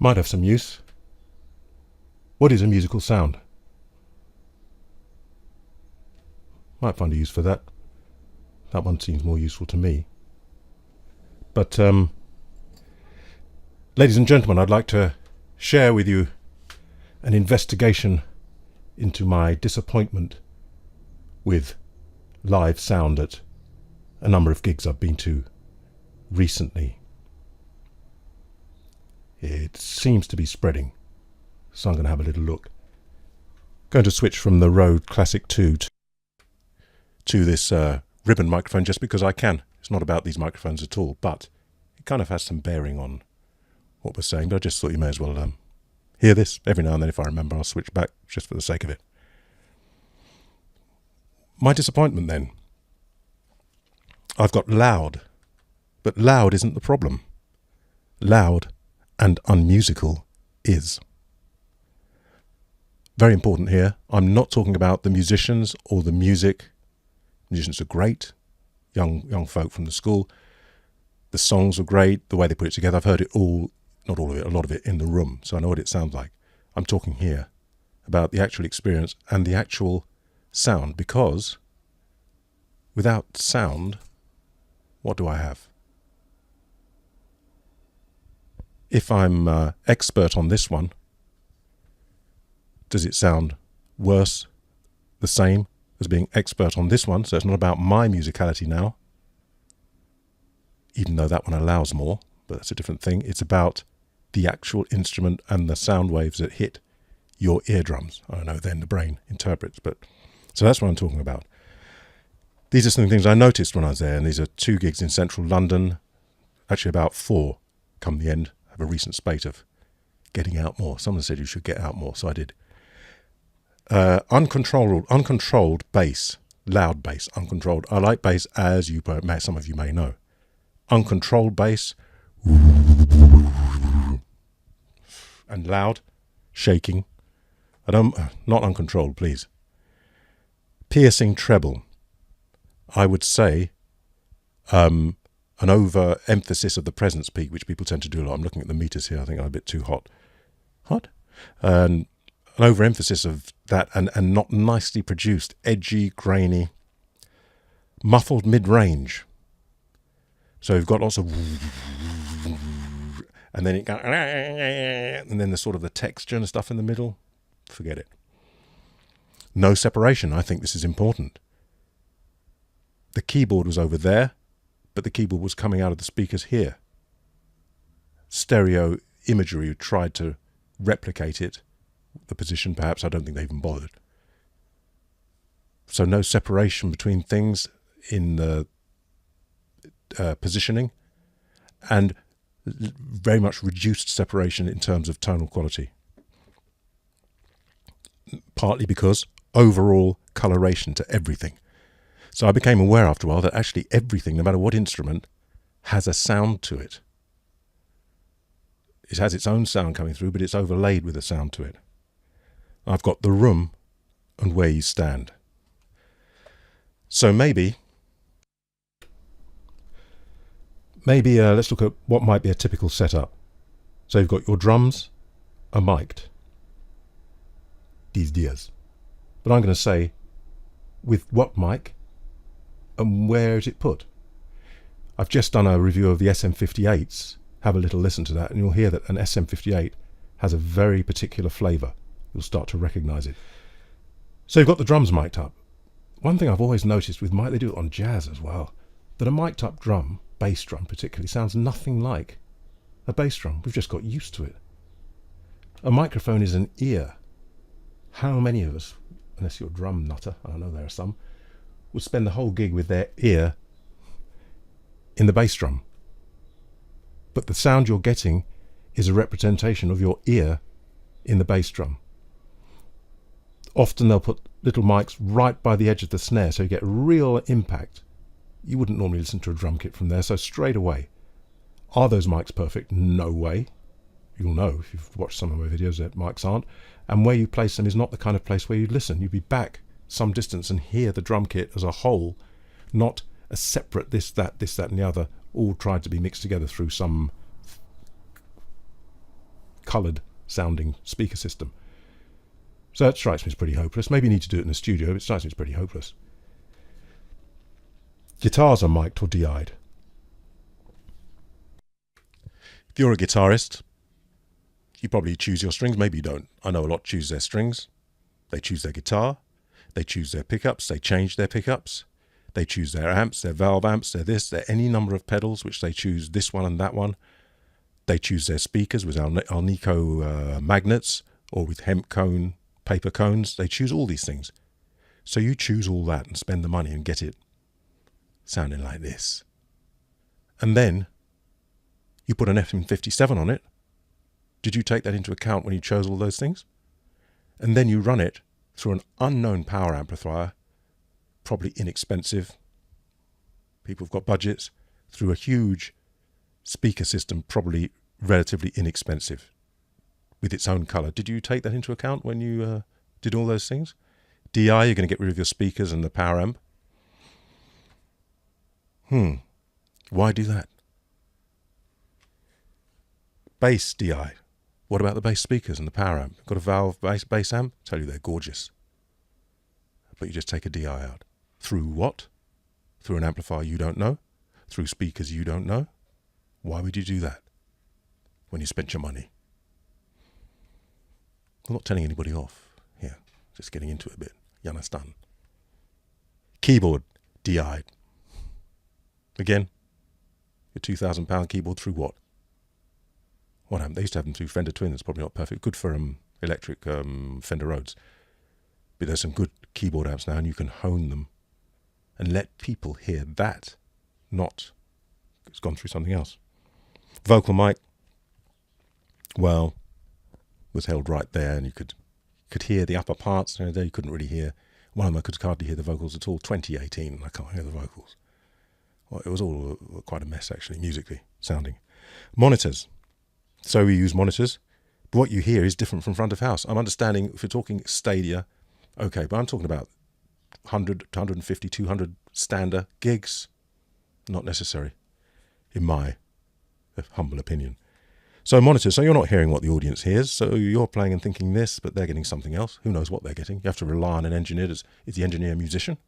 Might have some use. What is a musical sound? Might find a use for that. That one seems more useful to me. But, ladies and gentlemen, I'd like to share with you an investigation into my disappointment with live sound at a number of gigs I've been to recently. It seems to be spreading, so I'm going to have a little look. Going to switch from the Rode Classic 2 to this ribbon microphone just because I can. It's not about these microphones at all, but it kind of has some bearing on what we're saying. But I just thought you may as well hear this. Every now and then, if I remember, I'll switch back just for the sake of it. My disappointment then. I've got loud, but loud isn't the problem. Loud and unmusical is. Very important here. I'm not talking about the musicians or the music. Musicians are great, young folk from the school. The songs are great, the way they put it together. I've heard it all, not all of it, a lot of it in the room, so I know what it sounds like. I'm talking here about the actual experience and the actual sound, because without sound, what do I have? If I'm expert on this one, does it sound worse, the same as being expert on this one? So it's not about my musicality now, even though that one allows more, but that's a different thing. It's about the actual instrument and the sound waves that hit your eardrums. I don't know, then the brain interprets, but so that's what I'm talking about. These are some things I noticed when I was there, and these are 2 gigs in central London, actually about 4 come the end. I have a recent spate of getting out more. Someone said you should get out more, so I did. Uncontrolled bass, loud bass, uncontrolled. I like bass, as some of you may know. Uncontrolled bass, and loud, shaking. Not uncontrolled, please. Piercing treble. I would say an overemphasis of the presence peak, which people tend to do a lot. I'm looking at the meters here. I think I'm a bit too hot. An overemphasis of that and not nicely produced, edgy, grainy, muffled mid-range. So you've got lots of, and then and then the sort of the texture and stuff in the middle. Forget it. No separation. I think this is important. The keyboard was over there, but the keyboard was coming out of the speakers here. Stereo imagery tried to replicate it. The position, perhaps, I don't think they even bothered. So no separation between things in the positioning, and very much reduced separation in terms of tonal quality. Partly because overall coloration to everything. So I became aware after a while that actually everything, no matter what instrument, has a sound to it. It has its own sound coming through, but it's overlaid with a sound to it. I've got the room and where you stand. So maybe let's look at what might be a typical setup. So you've got your drums are mic'd these days. But I'm going to say with what mic and where is it put. I've just done a review of the SM58s. Have a little listen to that and you'll hear that an SM58 has a very particular flavour. You'll start to recognise it. So you've got the drums mic'd up. One thing I've always noticed with mic, they do it on jazz as well, that a mic'd up drum, bass drum particularly, sounds nothing like a bass drum. We've just got used to it. A microphone is an ear. How many of us, unless you're a drum nutter, I know there are some, would spend the whole gig with their ear in the bass drum? But the sound you're getting is a representation of your ear in the bass drum. Often they'll put little mics right by the edge of the snare so you get real impact. You wouldn't normally listen to a drum kit from there, so straight away. Are those mics perfect? No way. You'll know if you've watched some of my videos that mics aren't. And where you place them is not the kind of place where you'd listen. You'd be back some distance and hear the drum kit as a whole, not a separate this, that and the other, all tried to be mixed together through some coloured sounding speaker system. So that strikes me as pretty hopeless. Maybe you need to do it in a studio, but it strikes me as pretty hopeless. Guitars are mic'd or DI'd. If you're a guitarist, you probably choose your strings. Maybe you don't. I know a lot choose their strings. They choose their guitar. They choose their pickups. They change their pickups. They choose their amps, their valve amps, their this, their any number of pedals, which they choose this one and that one. They choose their speakers with Alnico magnets or with hemp cone, paper cones. They choose all these things. So you choose all that and spend the money and get it sounding like this. And then you put an FM57 on it. Did you take that into account when you chose all those things? And then you run it through an unknown power amplifier, probably inexpensive. People have got budgets. Through a huge speaker system, probably relatively inexpensive, with its own colour. Did you take that into account when you did all those things? DI, you're going to get rid of your speakers and the power amp. Why do that? Bass DI. What about the bass speakers and the power amp? Got a valve bass amp? I tell you, they're gorgeous. But you just take a DI out. Through what? Through an amplifier you don't know? Through speakers you don't know? Why would you do that when you spent your money? I'm not telling anybody off here. Just getting into it a bit. You understand? Keyboard DI'd. Again, your £2,000 keyboard through what? What amp? They used to have them through Fender Twins. Probably not perfect. Good for electric Fender Rhodes. But there's some good keyboard amps now, and you can hone them and let people hear that. Not, it's gone through something else. Vocal mic, well, was held right there, and you could hear the upper parts. There you couldn't really hear. One of them I could hardly hear the vocals at all. 2018, and I can't hear the vocals. Well, it was all quite a mess, actually, musically sounding. Monitors. So we use monitors, but what you hear is different from front of house. I'm understanding if you're talking Stadia, okay, but I'm talking about 100 to 150, 200 standard gigs. Not necessary, in my humble opinion. So monitors, so you're not hearing what the audience hears, so you're playing and thinking this, but they're getting something else. Who knows what they're getting? You have to rely on an engineer. Is the engineer a musician?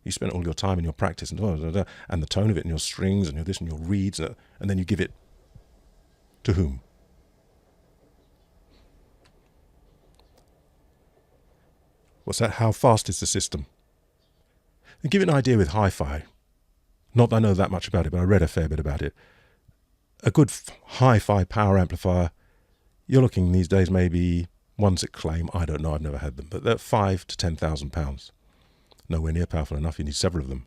You spend all your time in your practice and the tone of it and your strings and your this and your reeds, and then you give it to whom? What's that? How fast is the system? And give it an idea with hi-fi. Not that I know that much about it, but I read a fair bit about it. A good hi-fi power amplifier, you're looking these days maybe ones that claim, I don't know, I've never had them, but they're £5,000 to £10,000. Nowhere near powerful enough, you need several of them.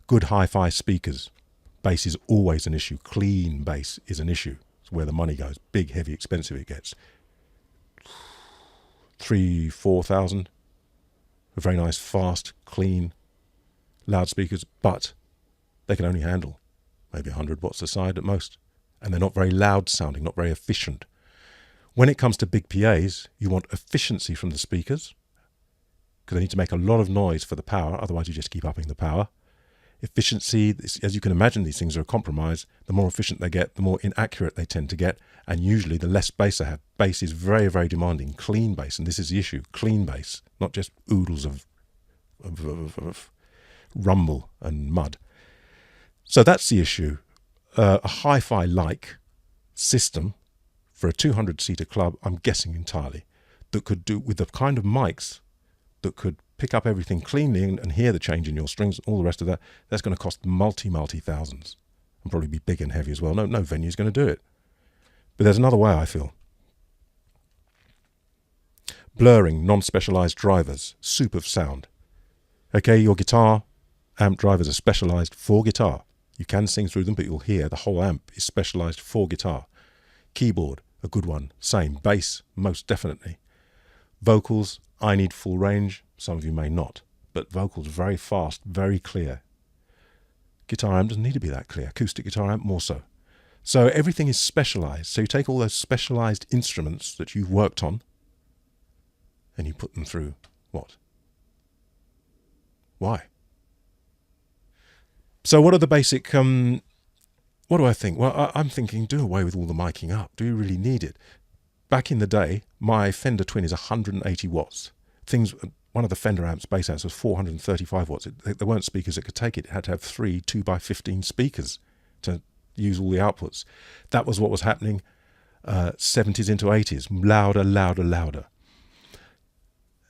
Good hi-fi speakers. Bass is always an issue. Clean bass is an issue. It's where the money goes. Big, heavy, expensive it gets. 3,000, 4,000. A very nice, fast, clean loudspeakers, but they can only handle maybe 100 watts a side at most. And they're not very loud sounding, not very efficient. When it comes to big PAs, you want efficiency from the speakers, because they need to make a lot of noise for the power, otherwise you just keep upping the power. Efficiency, as you can imagine, these things are a compromise. The more efficient they get, the more inaccurate they tend to get, and usually the less bass they have. Bass is very, very demanding. Clean bass, and this is the issue, clean bass, not just oodles of rumble and mud. So that's the issue. A hi-fi-like system for a 200-seater club, I'm guessing entirely, that could do with the kind of mics that could pick up everything cleanly and hear the change in your strings and all the rest of that, that's going to cost multi thousands and probably be big and heavy as well. No venue's going to do it. But there's another way, I feel. Blurring, non-specialized drivers, soup of sound. Okay, your guitar amp drivers are specialized for guitar. You can sing through them, but you'll hear the whole amp is specialized for guitar. Keyboard, a good one. Same. Bass, most definitely. Vocals, I need full range. Some of you may not. But vocals, very fast, very clear. Guitar amp doesn't need to be that clear. Acoustic guitar amp, more so. So everything is specialized. So you take all those specialized instruments that you've worked on and you put them through what? Why? So what are the basic, what do I think? Well, I'm thinking do away with all the miking up. Do you really need it? back in the day, my Fender Twin is 180 watts. One of the Fender amps, bass amps, was 435 watts. There weren't speakers that could take it. It had to have 3 2x15 speakers to use all the outputs. That was what was happening 70s into 80s. Louder, louder, louder.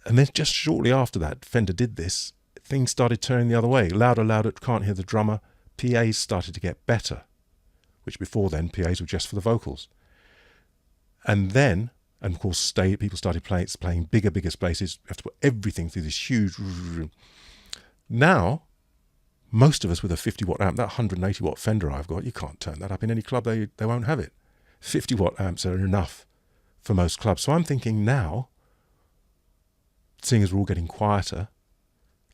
And then just shortly after that, Fender did this, things started turning the other way. Louder, louder, can't hear the drummer. PAs started to get better, which before then, PAs were just for the vocals. And then, and of course, people started playing bigger spaces. You have to put everything through this huge... Now, most of us with a 50-watt amp, that 180 watt Fender I've got, you can't turn that up in any club. They won't have it. 50-watt amps are enough for most clubs. So I'm thinking now, seeing as we're all getting quieter,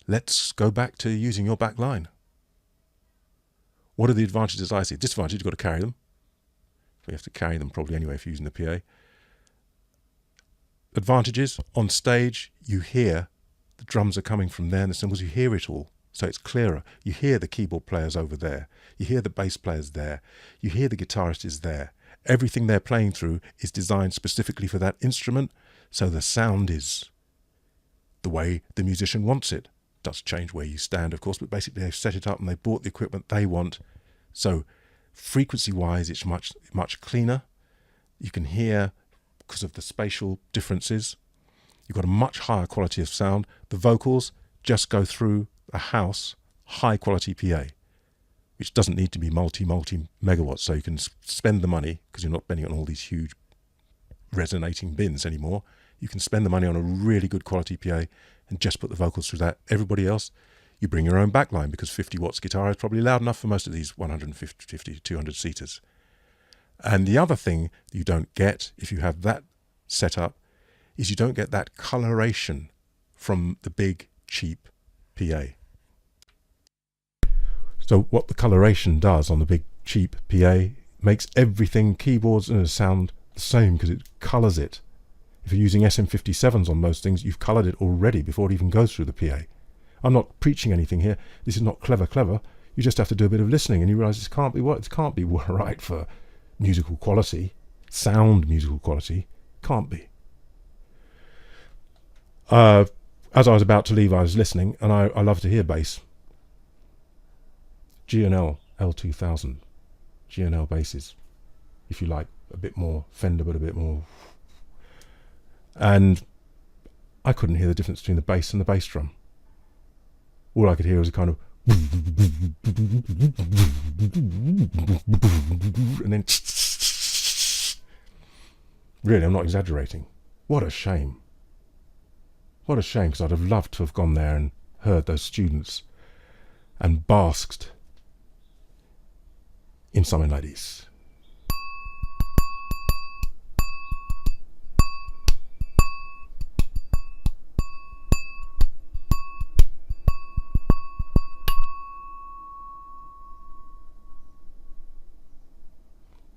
let's go back to using your backline. What are the advantages I see? Disadvantage, you've got to carry them. We have to carry them probably anyway if you're using the PA. Advantages, on stage, you hear the drums are coming from there and the cymbals, you hear it all. So it's clearer. You hear the keyboard players over there. You hear the bass players there. You hear the guitarist is there. Everything they're playing through is designed specifically for that instrument, so the sound is the way the musician wants it. Does change where you stand, of course, but basically they've set it up and they bought the equipment they want. So frequency-wise, it's much cleaner. You can hear, because of the spatial differences, you've got a much higher quality of sound. The vocals just go through a house, high-quality PA, which doesn't need to be multi megawatts, so you can spend the money, because you're not spending on all these huge resonating bins anymore. You can spend the money on a really good quality PA and just put the vocals through that. Everybody else, you bring your own backline, because 50 watts guitar is probably loud enough for most of these 150 to 200 seaters. And the other thing you don't get if you have that set up is you don't get that coloration from the big cheap PA. So what the coloration does on the big cheap PA makes everything, keyboards and sound the same, because it colors it. If you're using SM57s on most things, you've colored it already before it even goes through the PA. I'm not preaching anything here. This is not clever. You just have to do a bit of listening and you realize this can't be right for musical quality, sound musical quality. Can't be. As I was about to leave, I was listening, and I love to hear bass. G&L L2000, G&L basses, if you like, a bit more Fender, but a bit more. And I couldn't hear the difference between the bass and the bass drum. All I could hear was a kind of, and then, really, I'm not exaggerating. What a shame. What a shame, because I'd have loved to have gone there and heard those students and basked in something like this.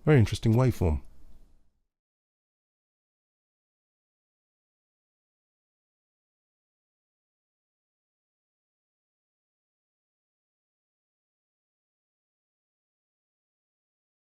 Very interesting waveform.